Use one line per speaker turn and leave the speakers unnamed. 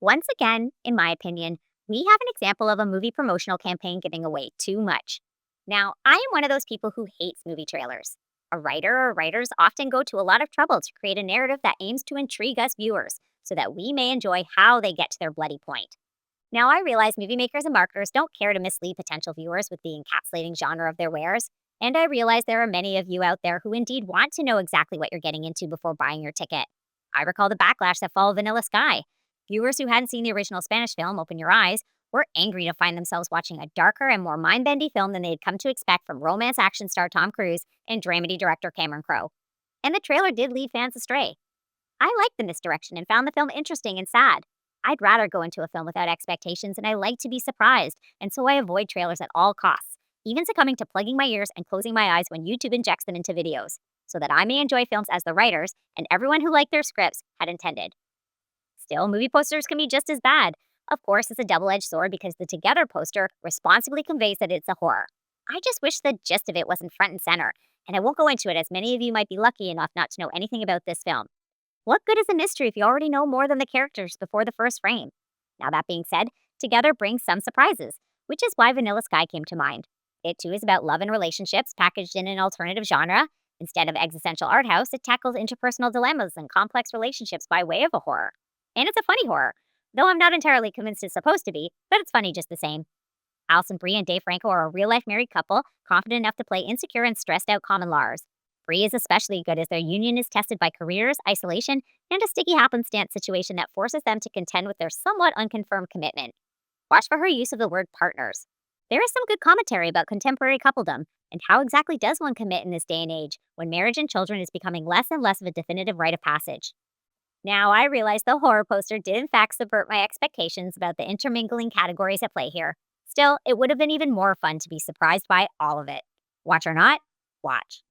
Once again, in my opinion, we have an example of a movie promotional campaign giving away too much. Now, I am one of those people who hates movie trailers. A writer or writers often go to a lot of trouble to create a narrative that aims to intrigue us viewers so that we may enjoy how they get to their bloody point. Now, I realize movie makers and marketers don't care to mislead potential viewers with the encapsulating genre of their wares, and I realize there are many of you out there who indeed want to know exactly what you're getting into before buying your ticket. I recall the backlash that followed Vanilla Sky. Viewers who hadn't seen the original Spanish film, Open Your Eyes, were angry to find themselves watching a darker and more mind-bending film than they'd come to expect from romance action star Tom Cruise and dramedy director Cameron Crowe. And the trailer did lead fans astray. I liked the misdirection and found the film interesting and sad. I'd rather go into a film without expectations, and I like to be surprised, and so I avoid trailers at all costs, even succumbing to plugging my ears and closing my eyes when YouTube injects them into videos, so that I may enjoy films as the writers and everyone who liked their scripts had intended. Still, movie posters can be just as bad. Of course, it's a double-edged sword because the Together poster responsibly conveys that it's a horror. I just wish the gist of it wasn't front and center, and I won't go into it as many of you might be lucky enough not to know anything about this film. What good is a mystery if you already know more than the characters before the first frame? Now, that being said, Together brings some surprises, which is why Vanilla Sky came to mind. It too is about love and relationships packaged in an alternative genre. Instead of existential art house, it tackles interpersonal dilemmas and complex relationships by way of a horror. And it's a funny horror, though I'm not entirely convinced it's supposed to be, but it's funny just the same. Alison, Brie, and Dave Franco are a real-life married couple, confident enough to play insecure and stressed-out common-law-ers. Brie is especially good as their union is tested by careers, isolation, and a sticky happenstance situation that forces them to contend with their somewhat unconfirmed commitment. Watch for her use of the word partners. There is some good commentary about contemporary coupledom, and how exactly does one commit in this day and age when marriage and children is becoming less and less of a definitive rite of passage. Now, I realize the horror poster did in fact subvert my expectations about the intermingling categories at play here. Still, it would have been even more fun to be surprised by all of it. Watch or not, watch.